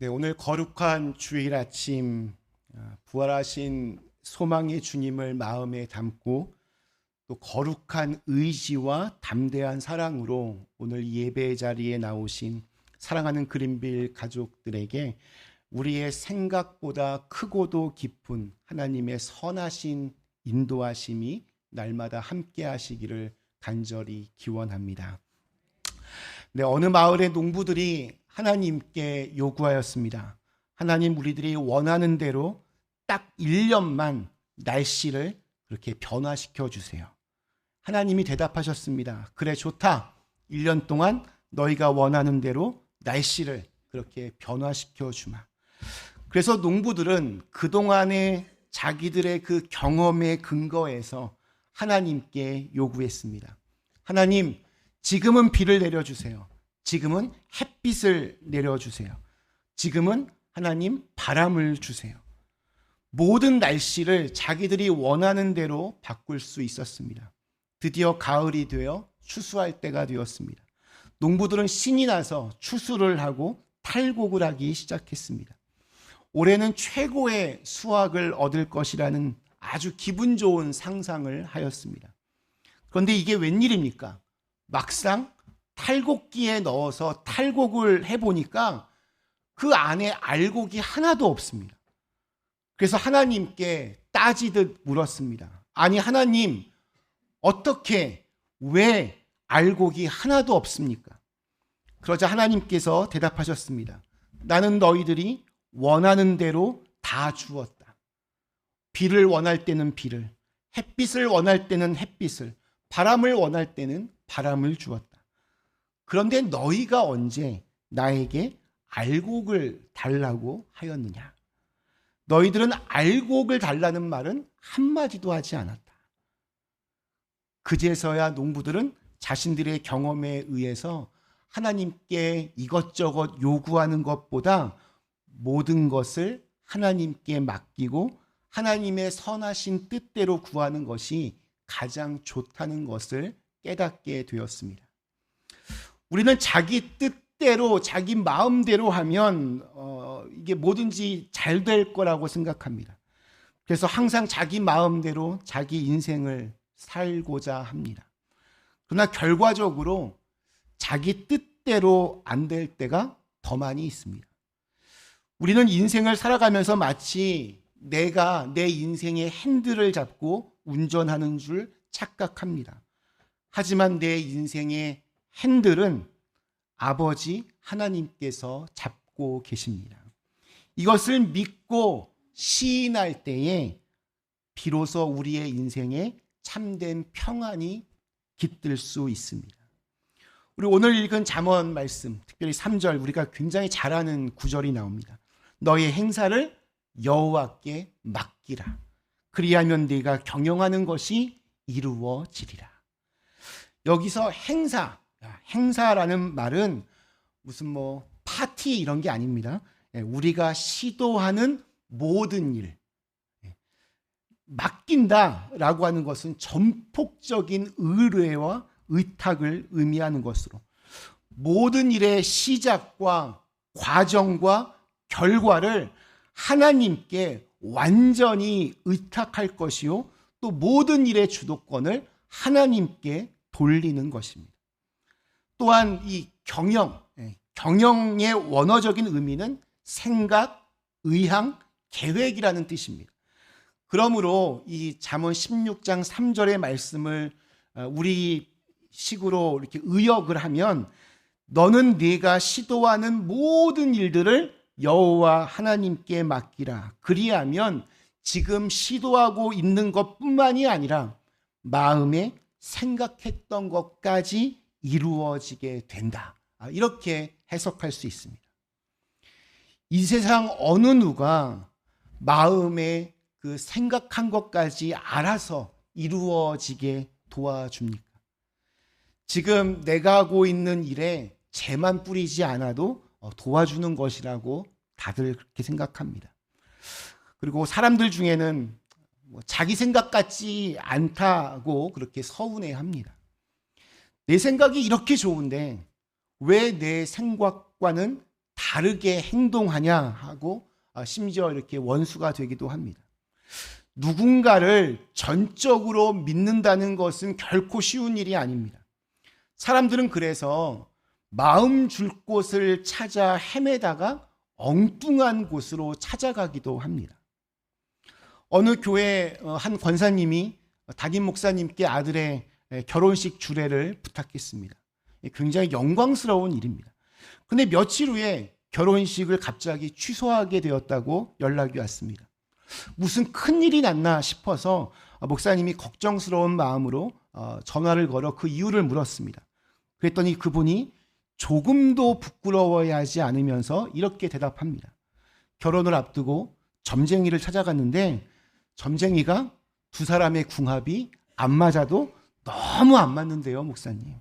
네, 오늘 거룩한 주일 아침 부활하신 소망의 주님을 마음에 담고 또 거룩한 의지와 담대한 사랑으로 오늘 예배 자리에 나오신 사랑하는 그린빌 가족들에게 우리의 생각보다 크고도 깊은 하나님의 선하신 인도하심이 날마다 함께 하시기를 간절히 기원합니다. 네, 어느 마을의 농부들이 하나님께 요구하였습니다. 하나님, 우리들이 원하는 대로 딱 1년만 날씨를 그렇게 변화시켜 주세요. 하나님이 대답하셨습니다. 그래, 좋다. 1년 동안 너희가 원하는 대로 날씨를 그렇게 변화시켜 주마. 그래서 농부들은 그동안의 자기들의 그 경험에 근거해서 하나님께 요구했습니다. 하나님, 지금은 비를 내려주세요. 지금은 햇빛을 내려주세요. 지금은 하나님 바람을 주세요. 모든 날씨를 자기들이 원하는 대로 바꿀 수 있었습니다. 드디어 가을이 되어 추수할 때가 되었습니다. 농부들은 신이 나서 추수를 하고 탈곡을 하기 시작했습니다. 올해는 최고의 수확을 얻을 것이라는 아주 기분 좋은 상상을 하였습니다. 그런데 이게 웬일입니까? 막상 탈곡기에 넣어서 탈곡을 해보니까 그 안에 알곡이 하나도 없습니다. 그래서 하나님께 따지듯 물었습니다. 아니, 하나님, 어떻게, 왜 알곡이 하나도 없습니까? 그러자 하나님께서 대답하셨습니다. 나는 너희들이 원하는 대로 다 주었다. 비를 원할 때는 비를, 햇빛을 원할 때는 햇빛을, 바람을 원할 때는 바람을 주었다. 그런데 너희가 언제 나에게 알곡을 달라고 하였느냐? 너희들은 알곡을 달라는 말은 한마디도 하지 않았다. 그제서야 농부들은 자신들의 경험에 의해서 하나님께 이것저것 요구하는 것보다 모든 것을 하나님께 맡기고 하나님의 선하신 뜻대로 구하는 것이 가장 좋다는 것을 깨닫게 되었습니다. 우리는 자기 뜻대로, 자기 마음대로 하면 이게 뭐든지 잘 될 거라고 생각합니다. 그래서 항상 자기 마음대로 자기 인생을 살고자 합니다. 그러나 결과적으로 자기 뜻대로 안 될 때가 더 많이 있습니다. 우리는 인생을 살아가면서 마치 내가 내 인생의 핸들을 잡고 운전하는 줄 착각합니다. 하지만 내 인생의 핸들은 아버지 하나님께서 잡고 계십니다. 이것을 믿고 시인할 때에 비로소 우리의 인생에 참된 평안이 깃들 수 있습니다. 우리 오늘 읽은 잠언 말씀, 특별히 3절, 우리가 굉장히 잘 아는 구절이 나옵니다. 너의 행사를 여호와께 맡기라. 그리하면 네가 경영하는 것이 이루어지리라. 여기서 행사라는 말은 무슨 파티 이런 게 아닙니다. 우리가 시도하는 모든 일, 맡긴다라고 하는 것은 전폭적인 의뢰와 의탁을 의미하는 것으로 모든 일의 시작과 과정과 결과를 하나님께 완전히 의탁할 것이요, 또 모든 일의 주도권을 하나님께 돌리는 것입니다. 또한 이 경영의 원어적인 의미는 생각, 의향, 계획이라는 뜻입니다. 그러므로 이 잠언 16장 3절의 말씀을 우리 식으로 이렇게 의역을 하면 너는 네가 시도하는 모든 일들을 여호와 하나님께 맡기라. 그리하면 지금 시도하고 있는 것뿐만이 아니라 마음에 생각했던 것까지 이루어지게 된다. 이렇게 해석할 수 있습니다. 이 세상 어느 누가 마음에 그 생각한 것까지 알아서 이루어지게 도와줍니까? 지금 내가 하고 있는 일에 재만 뿌리지 않아도 도와주는 것이라고 다들 그렇게 생각합니다. 그리고 사람들 중에는 자기 생각 같지 않다고 그렇게 서운해합니다. 내 생각이 이렇게 좋은데 왜 내 생각과는 다르게 행동하냐 하고 심지어 이렇게 원수가 되기도 합니다. 누군가를 전적으로 믿는다는 것은 결코 쉬운 일이 아닙니다. 사람들은 그래서 마음 줄 곳을 찾아 헤매다가 엉뚱한 곳으로 찾아가기도 합니다. 어느 교회 한 권사님이 담임 목사님께 아들의 결혼식 주례를 부탁했습니다. 굉장히 영광스러운 일입니다. 근데 며칠 후에 결혼식을 갑자기 취소하게 되었다고 연락이 왔습니다. 무슨 큰일이 났나 싶어서 목사님이 걱정스러운 마음으로 전화를 걸어 그 이유를 물었습니다. 그랬더니 그분이 조금도 부끄러워하지 않으면서 이렇게 대답합니다. 결혼을 앞두고 점쟁이를 찾아갔는데 점쟁이가 두 사람의 궁합이 안 맞아도 너무 안 맞는데요, 목사님.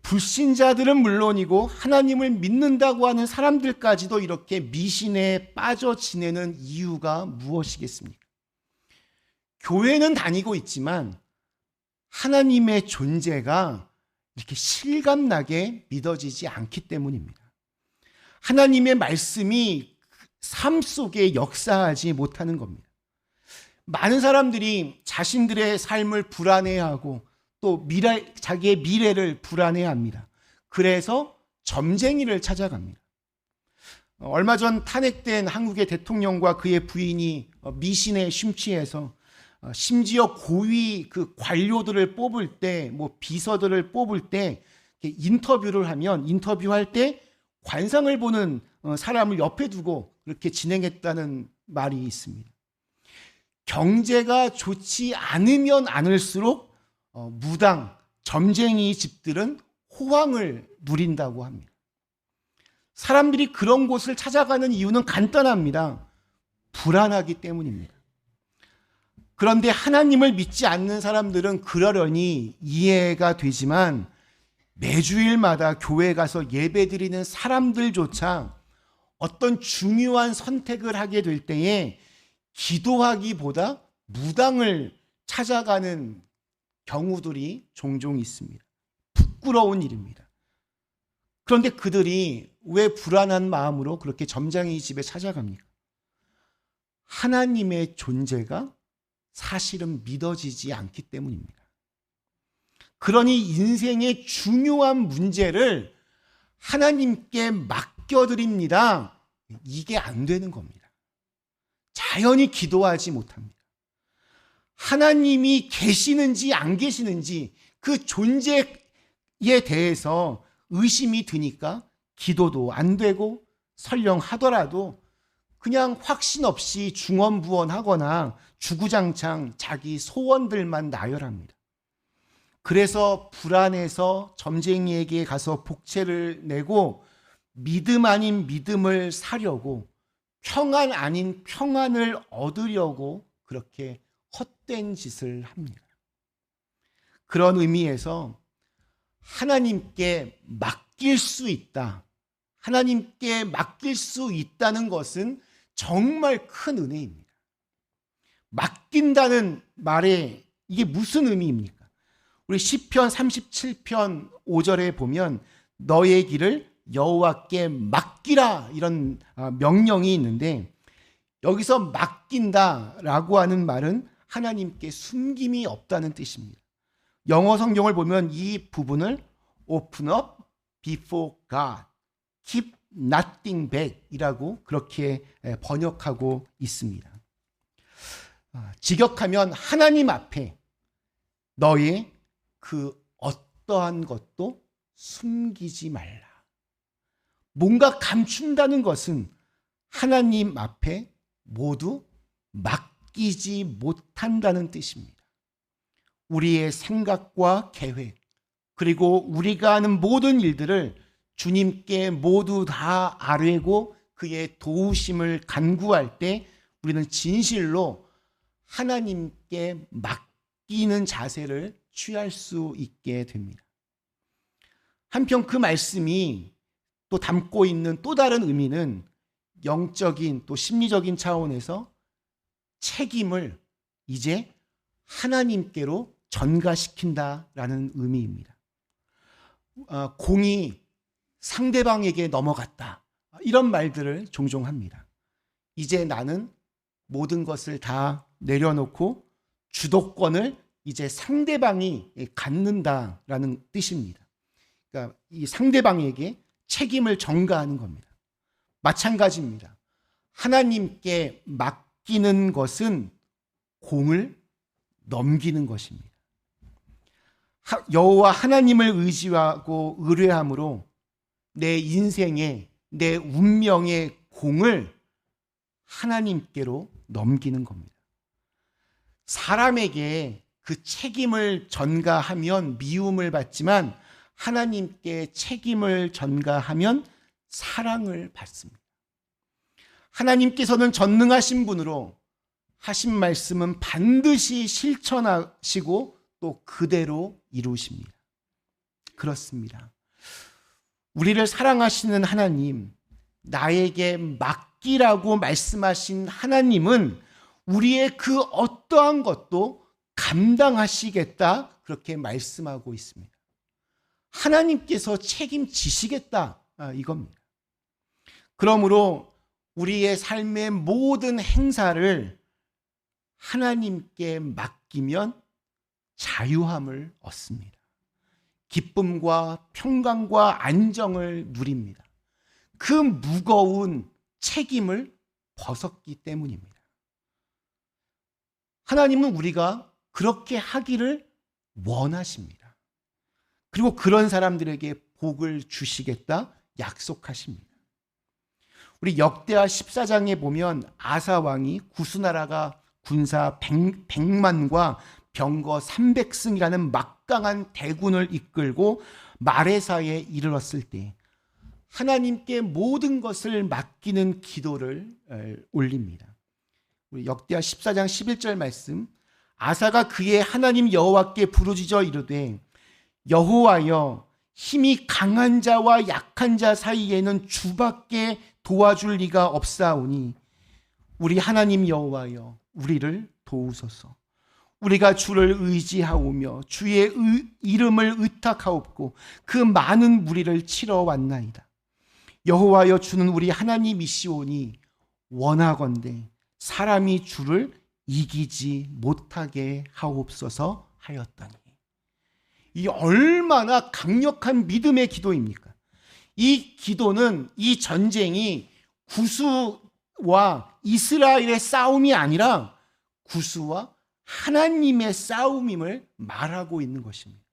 불신자들은 물론이고 하나님을 믿는다고 하는 사람들까지도 이렇게 미신에 빠져 지내는 이유가 무엇이겠습니까? 교회는 다니고 있지만 하나님의 존재가 이렇게 실감나게 믿어지지 않기 때문입니다. 하나님의 말씀이 삶 속에 역사하지 못하는 겁니다. 많은 사람들이 자신들의 삶을 불안해하고 또 자기의 미래를 불안해합니다. 그래서 점쟁이를 찾아갑니다. 얼마 전 탄핵된 한국의 대통령과 그의 부인이 미신에 심취해서 심지어 고위 그 관료들을 뽑을 때, 비서들을 뽑을 때 인터뷰를 하면 인터뷰할 때 관상을 보는 사람을 옆에 두고 그렇게 진행했다는 말이 있습니다. 경제가 좋지 않으면 않을수록 무당, 점쟁이 집들은 호황을 누린다고 합니다. 사람들이 그런 곳을 찾아가는 이유는 간단합니다. 불안하기 때문입니다. 그런데 하나님을 믿지 않는 사람들은 그러려니 이해가 되지만 매주일마다 교회 가서 예배드리는 사람들조차 어떤 중요한 선택을 하게 될 때에 기도하기보다 무당을 찾아가는 경우들이 종종 있습니다. 부끄러운 일입니다. 그런데 그들이 왜 불안한 마음으로 그렇게 점쟁이 집에 찾아갑니까? 하나님의 존재가 사실은 믿어지지 않기 때문입니다. 그러니 인생의 중요한 문제를 하나님께 맡겨드립니다. 이게 안 되는 겁니다. 자연히 기도하지 못합니다. 하나님이 계시는지 안 계시는지 그 존재에 대해서 의심이 드니까 기도도 안 되고 설령 하더라도 그냥 확신 없이 중언부언하거나 주구장창 자기 소원들만 나열합니다. 그래서 불안해서 점쟁이에게 가서 복채를 내고 믿음 아닌 믿음을 사려고 평안 아닌 평안을 얻으려고 그렇게 헛된 짓을 합니다. 그런 의미에서 하나님께 맡길 수 있다. 하나님께 맡길 수 있다는 것은 정말 큰 은혜입니다. 맡긴다는 말에 이게 무슨 의미입니까? 우리 시편 37편 5절에 보면 너의 길을 여호와께 맡기라 이런 명령이 있는데 여기서 맡긴다라고 하는 말은 하나님께 숨김이 없다는 뜻입니다. 영어 성경을 보면 이 부분을 open up before God, keep nothing back 이라고 그렇게 번역하고 있습니다. 직역하면 하나님 앞에 너의 그 어떠한 것도 숨기지 말라. 뭔가 감춘다는 것은 하나님 앞에 모두 맡기지 못한다는 뜻입니다. 우리의 생각과 계획, 그리고 우리가 하는 모든 일들을 주님께 모두 다 아뢰고 그의 도우심을 간구할 때 우리는 진실로 하나님께 맡기는 자세를 취할 수 있게 됩니다. 한편 그 말씀이 또 담고 있는 또 다른 의미는 영적인 또 심리적인 차원에서 책임을 이제 하나님께로 전가시킨다라는 의미입니다. 공이 상대방에게 넘어갔다. 이런 말들을 종종 합니다. 이제 나는 모든 것을 다 내려놓고 주도권을 이제 상대방이 갖는다라는 뜻입니다. 그러니까 이 상대방에게 책임을 전가하는 겁니다. 마찬가지입니다. 하나님께 맡기는 것은 공을 넘기는 것입니다. 여호와 하나님을 의지하고 의뢰함으로 내 인생의, 내 운명의 공을 하나님께로 넘기는 겁니다. 사람에게 그 책임을 전가하면 미움을 받지만 하나님께 책임을 전가하면 사랑을 받습니다. 하나님께서는 전능하신 분으로 하신 말씀은 반드시 실천하시고 또 그대로 이루십니다. 그렇습니다. 우리를 사랑하시는 하나님, 나에게 맡기라고 말씀하신 하나님은 우리의 그 어떠한 것도 감당하시겠다, 그렇게 말씀하고 있습니다. 하나님께서 책임지시겠다, 이겁니다. 그러므로 우리의 삶의 모든 행사를 하나님께 맡기면 자유함을 얻습니다. 기쁨과 평강과 안정을 누립니다. 그 무거운 책임을 벗었기 때문입니다. 하나님은 우리가 그렇게 하기를 원하십니다. 그리고 그런 사람들에게 복을 주시겠다 약속하십니다. 우리 역대하 14장에 보면 아사 왕이 구스나라가 군사 100만과 병거 300승이라는 막강한 대군을 이끌고 마레사에 이르렀을 때 하나님께 모든 것을 맡기는 기도를 올립니다. 우리 역대하 14장 11절 말씀, 아사가 그의 하나님 여호와께 부르짖어 이르되 여호와여, 힘이 강한 자와 약한 자 사이에는 주밖에 도와줄 리가 없사오니 우리 하나님 여호와여, 우리를 도우소서. 우리가 주를 의지하오며 주의 이름을 의탁하옵고 그 많은 무리를 치러 왔나이다. 여호와여, 주는 우리 하나님이시오니 원하건대 사람이 주를 이기지 못하게 하옵소서 하였더니. 이 얼마나 강력한 믿음의 기도입니까? 이 기도는, 이 전쟁이 구스와 이스라엘의 싸움이 아니라 구스와 하나님의 싸움임을 말하고 있는 것입니다.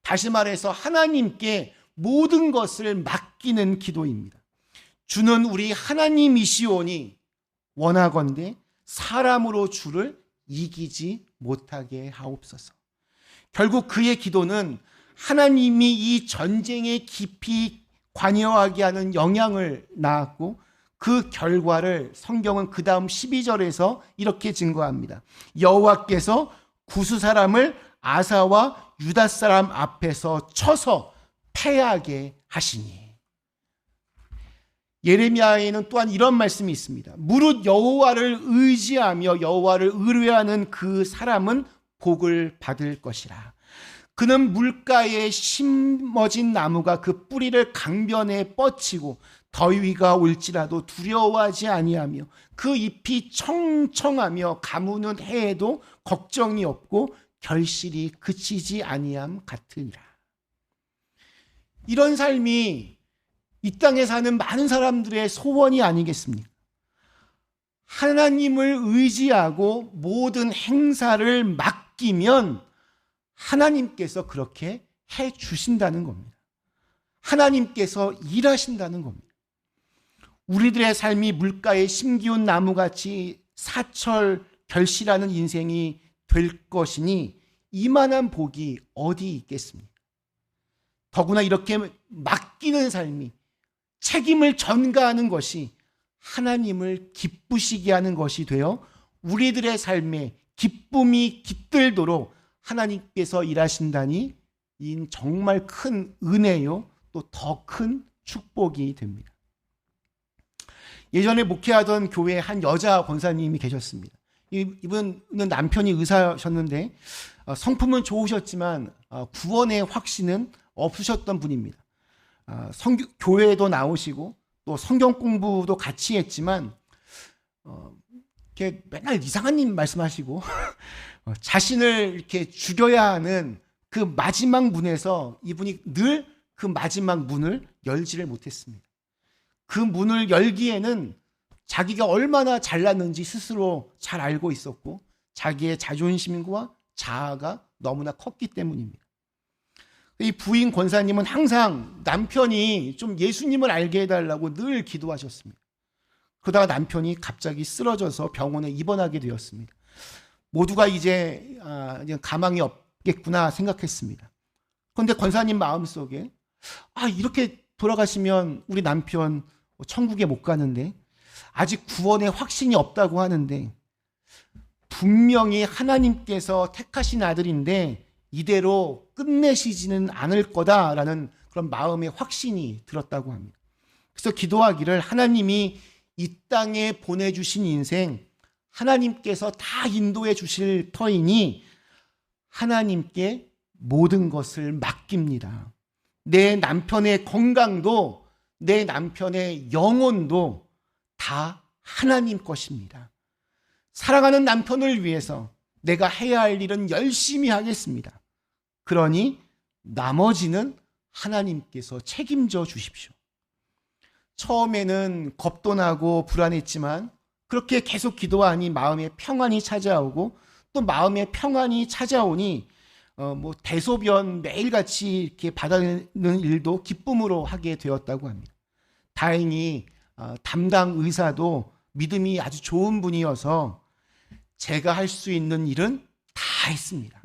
다시 말해서 하나님께 모든 것을 맡기는 기도입니다. 주는 우리 하나님이시오니 원하건대 사람으로 주를 이기지 못하게 하옵소서. 결국 그의 기도는 하나님이 이 전쟁에 깊이 관여하게 하는 영향을 낳았고 그 결과를 성경은 그 다음 12절에서 이렇게 증거합니다. 여호와께서 구스 사람을 아사와 유다 사람 앞에서 쳐서 패하게 하시니. 예레미야에는 또한 이런 말씀이 있습니다. 무릇 여호와를 의지하며 여호와를 의뢰하는 그 사람은 복을 받을 것이라. 그는 물가에 심어진 나무가 그 뿌리를 강변에 뻗치고 더위가 올지라도 두려워하지 아니하며 그 잎이 청청하며 가무는 해에도 걱정이 없고 결실이 그치지 아니함 같으니라. 이런 삶이 이 땅에 사는 많은 사람들의 소원이 아니겠습니까? 하나님을 의지하고 모든 행사를 맡기면 하나님께서 그렇게 해 주신다는 겁니다. 하나님께서 일하신다는 겁니다. 우리들의 삶이 물가에 심기운 나무같이 사철 결실하는 인생이 될 것이니 이만한 복이 어디 있겠습니까? 더구나 이렇게 맡기는 삶이, 책임을 전가하는 것이 하나님을 기쁘시게 하는 것이 되어 우리들의 삶에 기쁨이 깃들도록 하나님께서 일하신다니 이 정말 큰 은혜요, 또 더 큰 축복이 됩니다. 예전에 목회하던 교회에 한 여자 권사님이 계셨습니다. 이분은 남편이 의사셨는데 성품은 좋으셨지만 구원의 확신은 없으셨던 분입니다. 교회도 나오시고 또 성경 공부도 같이 했지만 이렇게 맨날 이상한 일 말씀하시고 자신을 이렇게 죽여야 하는 그 마지막 문에서 이분이 늘 그 마지막 문을 열지를 못했습니다. 그 문을 열기에는 자기가 얼마나 잘났는지 스스로 잘 알고 있었고 자기의 자존심과 자아가 너무나 컸기 때문입니다. 이 부인 권사님은 항상 남편이 좀 예수님을 알게 해달라고 늘 기도하셨습니다. 그러다가 남편이 갑자기 쓰러져서 병원에 입원하게 되었습니다. 모두가 이제 가망이 없겠구나 생각했습니다. 그런데 권사님 마음속에 이렇게 돌아가시면 우리 남편 천국에 못 가는데 아직 구원의 확신이 없다고 하는데 분명히 하나님께서 택하신 아들인데 이대로 끝내시지는 않을 거다라는 그런 마음의 확신이 들었다고 합니다. 그래서 기도하기를 하나님이 이 땅에 보내주신 인생 하나님께서 다 인도해 주실 터이니 하나님께 모든 것을 맡깁니다. 내 남편의 건강도 내 남편의 영혼도 다 하나님 것입니다. 사랑하는 남편을 위해서 내가 해야 할 일은 열심히 하겠습니다. 그러니 나머지는 하나님께서 책임져 주십시오. 처음에는 겁도 나고 불안했지만 그렇게 계속 기도하니 마음의 평안이 찾아오고 또 마음의 평안이 찾아오니 대소변 매일같이 이렇게 받아내는 일도 기쁨으로 하게 되었다고 합니다. 다행히 담당 의사도 믿음이 아주 좋은 분이어서 제가 할 수 있는 일은 다 했습니다.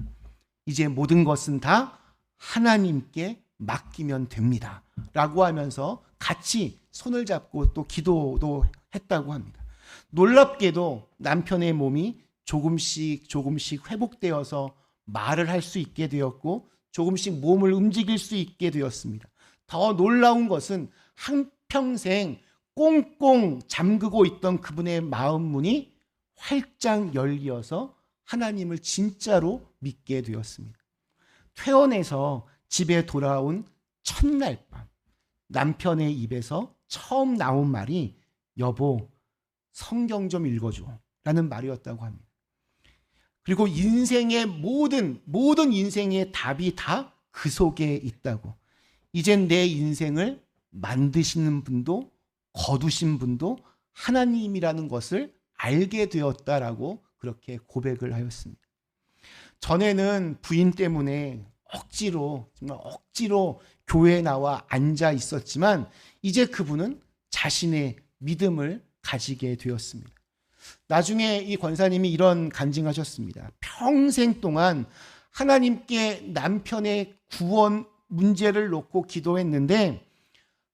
이제 모든 것은 다 하나님께 맡기면 됩니다. 라고 하면서 같이 손을 잡고 또 기도도 했다고 합니다. 놀랍게도 남편의 몸이 조금씩 회복되어서 말을 할 수 있게 되었고 조금씩 몸을 움직일 수 있게 되었습니다. 더 놀라운 것은 한평생 꽁꽁 잠그고 있던 그분의 마음 문이 활짝 열려서 하나님을 진짜로 믿게 되었습니다. 퇴원해서 집에 돌아온 첫날 밤 남편의 입에서 처음 나온 말이 여보 성경 좀 읽어줘 라는 말이었다고 합니다. 그리고 인생의 모든 인생의 답이 다 그 속에 있다고. 이젠 내 인생을 만드시는 분도 거두신 분도 하나님이라는 것을 알게 되었다라고 그렇게 고백을 하였습니다. 전에는 부인 때문에 정말 억지로 교회에 나와 앉아 있었지만 이제 그분은 자신의 믿음을 가지게 되었습니다. 나중에 이 권사님이 이런 간증하셨습니다. 평생 동안 하나님께 남편의 구원 문제를 놓고 기도했는데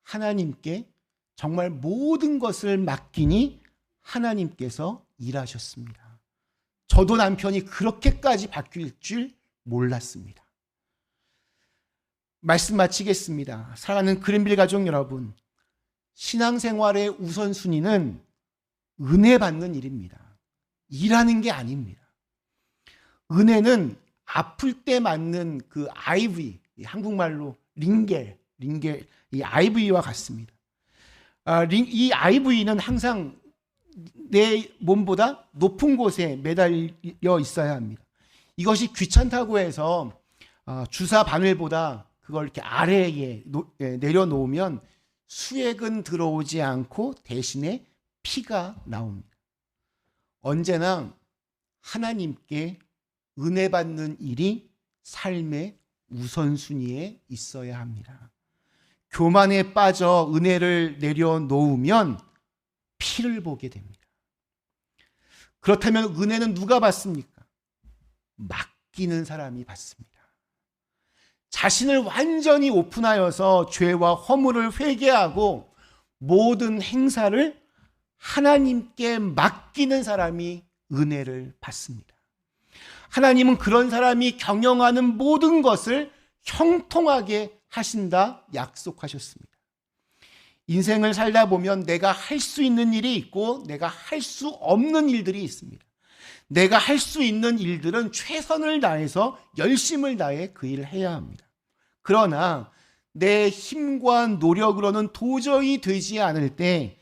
하나님께 정말 모든 것을 맡기니 하나님께서 일하셨습니다. 저도 남편이 그렇게까지 바뀔 줄 몰랐습니다. 말씀 마치겠습니다. 사랑하는 그린빌 가족 여러분, 신앙생활의 우선순위는 은혜 받는 일입니다. 일하는 게 아닙니다. 은혜는 아플 때 맞는 그 IV, 한국말로 링겔, 이 IV와 같습니다. 이 IV는 항상 내 몸보다 높은 곳에 매달려 있어야 합니다. 이것이 귀찮다고 해서 주사 바늘보다 그걸 이렇게 아래에 내려놓으면 수액은 들어오지 않고 대신에 피가 나옵니다. 언제나 하나님께 은혜 받는 일이 삶의 우선순위에 있어야 합니다. 교만에 빠져 은혜를 내려놓으면 피를 보게 됩니다. 그렇다면 은혜는 누가 받습니까? 맡기는 사람이 받습니다. 자신을 완전히 오픈하여서 죄와 허물을 회개하고 모든 행사를 하나님께 맡기는 사람이 은혜를 받습니다. 하나님은 그런 사람이 경영하는 모든 것을 형통하게 하신다 약속하셨습니다. 인생을 살다 보면 내가 할 수 있는 일이 있고 내가 할 수 없는 일들이 있습니다. 내가 할 수 있는 일들은 최선을 다해서 열심을 다해 그 일을 해야 합니다. 그러나 내 힘과 노력으로는 도저히 되지 않을 때,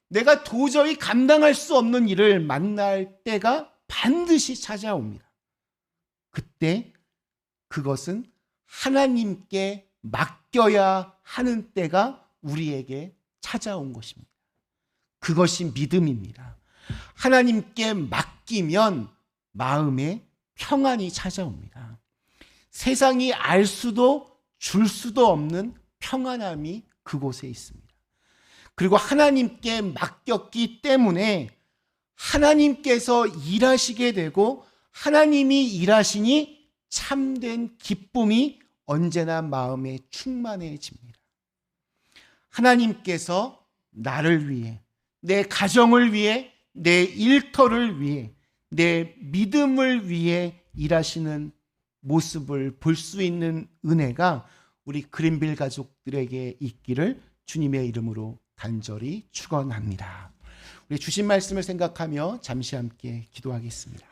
내가 도저히 감당할 수 없는 일을 만날 때가 반드시 찾아옵니다. 그때 그것은 하나님께 맡겨야 하는 때가 우리에게 찾아온 것입니다. 그것이 믿음입니다. 하나님께 맡기면 마음에 평안이 찾아옵니다. 세상이 알 수도 줄 수도 없는 평안함이 그곳에 있습니다. 그리고 하나님께 맡겼기 때문에 하나님께서 일하시게 되고 하나님이 일하시니 참된 기쁨이 언제나 마음에 충만해집니다. 하나님께서 나를 위해, 내 가정을 위해, 내 일터를 위해, 내 믿음을 위해 일하시는 모습을 볼 수 있는 은혜가 우리 그린빌 가족들에게 있기를 주님의 이름으로 간절히 축원합니다. 우리 주신 말씀을 생각하며 잠시 함께 기도하겠습니다.